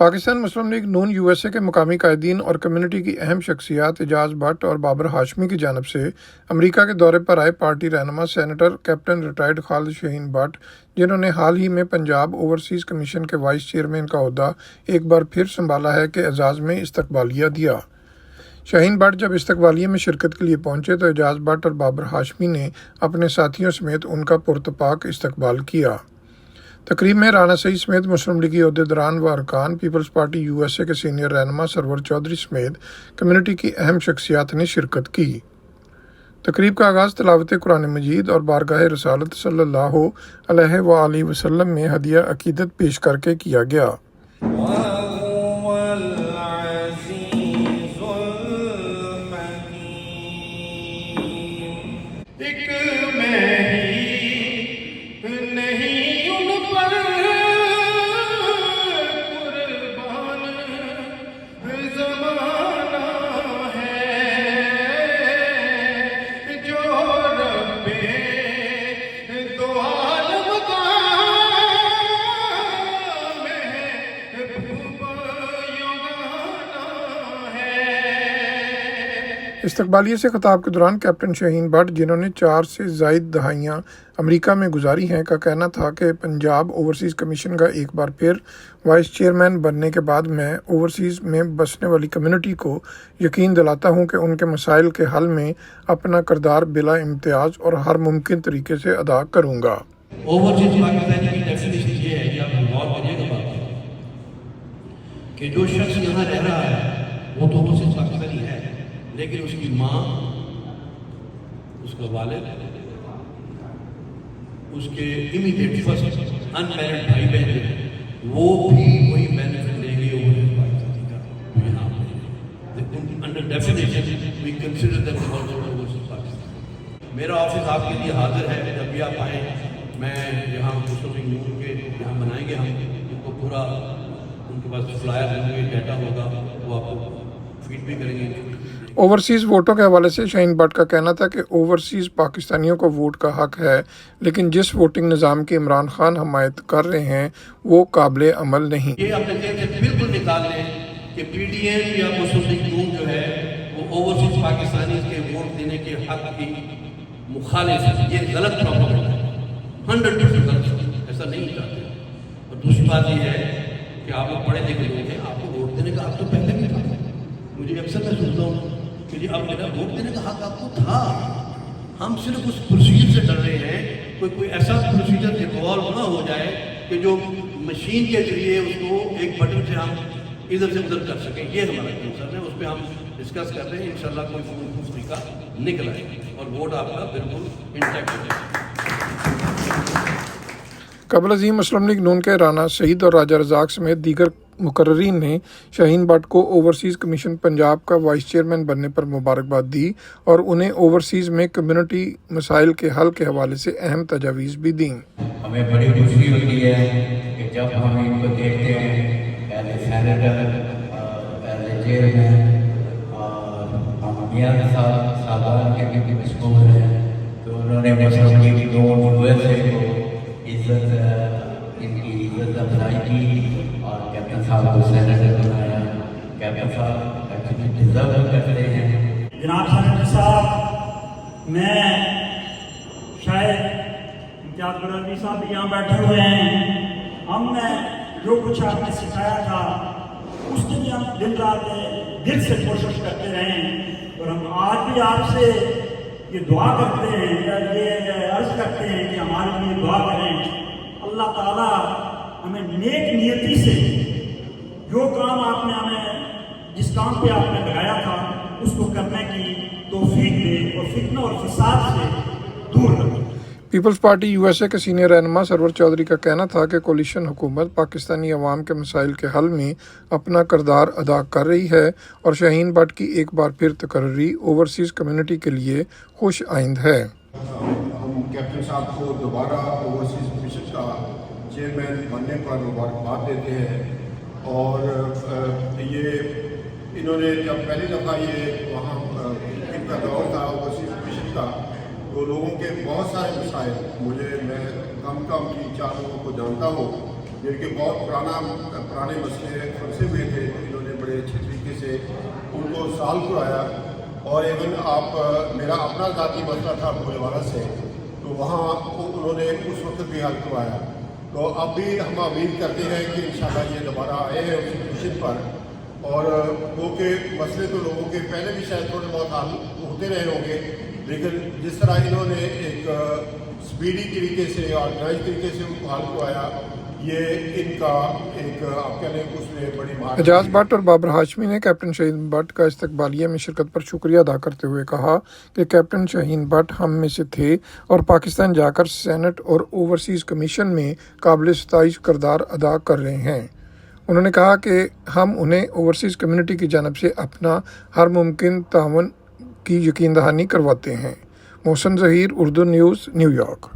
पाकिस्तान मुस्लिम league नून USA के मकामी कायदीन और कम्युनिटी की अहम शख्सियात एजाज भट्ट और बाबर हाशमी की जानिब से अमरीका के दौरे पर आए पार्टी रहनुमा senator captain retired Khalid Shaheen Bhatt, जिन्होंने हाल ही में पंजाब ओवरसीज़ कमीशन के वाइस चेयरमैन का ओहदा एक बार फिर संभाला है, के एजाज़ में इस्तकबालिया दिया। शाहीन भट्ट जब इस्तकबालिया में शिरकत के लिए पहुंचे तो एजाज भट्ट और बाबर हाशमी ने अपने साथियों समेत उनका पुरतपाक इस्तकबाल किया। तकरीब में राना सईद समेत मुस्लिम लीगी ओहदेदारान व अरकान, पीपल्स पार्टी यूएसए के सीनियर रहनुमा सरवर चौधरी समेत कम्युनिटी की अहम शख्सियात ने शिरकत की। तकरीब का आगाज़ तिलावत कुरान मजीद और बारगाह रसालत सल्लल्लाहु अलैहि वसल्लम में हदिया अकीदत पेश करके किया गया। इस्तकबालिया से खिताब के दौरान कैप्टन शाहीन भट्ट, जिन्होंने 4 से ज़ायद दहाइयाँ अमेरिका में गुजारी हैं, का कहना था कि पंजाब ओवरसीज़ कमीशन का एक बार फिर वाइस चेयरमैन बनने के बाद मैं ओवरसीज़ में बसने वाली कम्युनिटी को यकीन दिलाता हूँ कि उनके मसाइल के हल में अपना किरदार बिला इम्तियाज़ और हर मुमकिन तरीके से अदा करूँगा। ओवरसीज़ पाकिस्तानी की डेफिनेशन ये है कि आप गौर करिएगा बात कि जो शख्स यहाँ रह रहा है वो तो ओवरसीज़ पाकिस्तानी है, लेकिन उसकी माँ, उसका वालिद, उसके इमीडिएट फर्स्ट अनमैरिड भाई बहन, वो भी वही बेनिफिट लेंगे ओवरसीज़ पाकिस्तानी का। यहाँ under definition we consider that also overseas Pakistan. मेरा ऑफिस आपके लिए हाजिर है, जब भी आप आएँ मैं यहाँ मुस्लिम लीग नून के यहाँ बनाएंगे, हम इनको पूरा उनके पास फ्लायर होंगे, डाटा होगा, वो आपको फीड भी करेंगे। ओवरसीज़ वोटों के हवाले से शाहीन भट्ट का कहना था कि ओवरसीज़ पाकिस्तानियों को वोट का हक है, लेकिन जिस वोटिंग निज़ाम की इमरान खान हमायत कर रहे हैं वो काबिल अमल नहीं। ये अपने जेब से बिल्कुल निकाल लें कि पीडीएम या मुस्लिम लीग नून जो है वो ओवरसीज़ पाकिस्तानी के वोट देने के हक की मुखालिफ है। ये गलत प्रॉब्लम है, 100% गलत, ऐसा नहीं चाहते। और दूसरी बात ये है कि आप लोग पढ़े लिखे लोग हैं, आपको वोट देने का हक तो पहले भी था। मुझे अक्सर मैं सुनता हूँ कि अब मेरा वोट देने का हक आपको था, हम सिर्फ उस प्रोसीजर से डर रहे हैं कोई ऐसा प्रोसीजर इवॉल्व ना हो जाए कि जो मशीन के जरिए उसको एक बटन से हम इधर से उधर कर सकें। ये हमारा कंसर्न है, उस पर हम डिस्कस कर रहे हैं। इंशाल्लाह कोई फूल तरीका निकल आए और वोट आपका बिल्कुल इंटैक्ट हो जाए। कबल अज़ीम मुस्लिम लीग नून के राना सईद और राजा रज़ाक समेत दीगर मुकर्ररीन ने शाहीन भट्ट को ओवरसीज़ कमीशन पंजाब का वाइस चेयरमैन बनने पर मुबारकबाद दी और उन्हें ओवरसीज़ में कम्युनिटी मसाइल के हल के हवाले से अहम तजावीज़ भी दी। हमें बड़ी खुशी होती है कि जब हम इनको देखते हैं as a senator, as a chairman, और हम मियां साहबान के भी मशहूर हैं, तो उन्होंने मुस्लिम लीग नून यूएसए को इनकी इज्जत अफजाई की और कैप्टन साहब को सेनेटर बनाया। कैप्टन साहब एक्चुअली डिजर्व करते हैं। जनाब सेनेटर साहब, मैं शायद इम्तियाज़ बरदरी साहब भी यहाँ बैठे हुए हैं, हमने जो कुछ आपने सिखाया था उसके लिए हम दिन रात दिल से कोशिश करते रहे हैं और हम आज भी आपसे ये दुआ करते हैं या ये अर्ज करते हैं कि हमारे लिए दुआ करें। अल्लाह ताला हमें नेक नियति से जो काम आपने हमें जिस काम पे आपने लगाया था उसको करने की तौफीक दे और फितना और फसाद से दूर रखे। पीपल्स पार्टी यूएसए के सीनियर रहनुमा सरवर चौधरी का कहना था कि कोलिशन हुकूमत पाकिस्तानी अवाम के मसाइल के हल में अपना किरदार अदा कर रही है और शाहीन भट्ट की एक बार फिर तकर्री ओवरसीज़ कम्युनिटी के लिए खुश आइंद है। हम कैप्टन साहब को दोबारा ओवरसीज़ कमीशन का चेयरमैन बनने पर मुबारकबाद देते हैं और ये इन्होंने जब पहली दफ़ा ये वहाँ इनका दौर था ओवरसीज़ कमीशन का, तो लोगों के बहुत सारे मसाइल, मैं कम की 4 लोगों को जानता हूँ, जिनके बहुत पुराने मसले फंसे हुए थे, तो इन्होंने बड़े अच्छे तरीके से उनको सॉल्व कराया। और इवन मेरा अपना ذاتی मसला था भोलेवाला से, तो वहाँ उन्होंने उस वक्त भी हल करवाया। तो अब भी हम उम्मीद करते हैं कि इंशाल्लाह ये दोबारा आए हैं उसी पोजीशन पर, और वो के मसले तो लोगों के पहले भी शायद थोड़े बहुत हल होते रहे होंगे, लेकिन जिस तरह इन्होंने एक स्पीडी तरीके से और ऑर्गेनाइज तरीके से उनको हल करवाया, ये इनका एक आप कह लें उसमें बड़ी महारत एजाज है। भट्ट और बाबर हाशमी ने कैप्टन शाहीन भट्ट का इस्तकबालिया में शिरकत पर शुक्रिया अदा करते हुए कहा कि कैप्टन शाहीन भट्ट हम में से थे और पाकिस्तान जाकर सेनेट और ओवरसीज़ कमीशन में काबिल सताइश किरदार अदा कर रहे हैं। उन्होंने कहा कि हम उन्हें ओवरसीज़ कम्युनिटी की जानब से अपना हर मुमकिन तावन की यकीन दहानी करवाते हैं। Mohsin Zaheer, Urdu news, New York.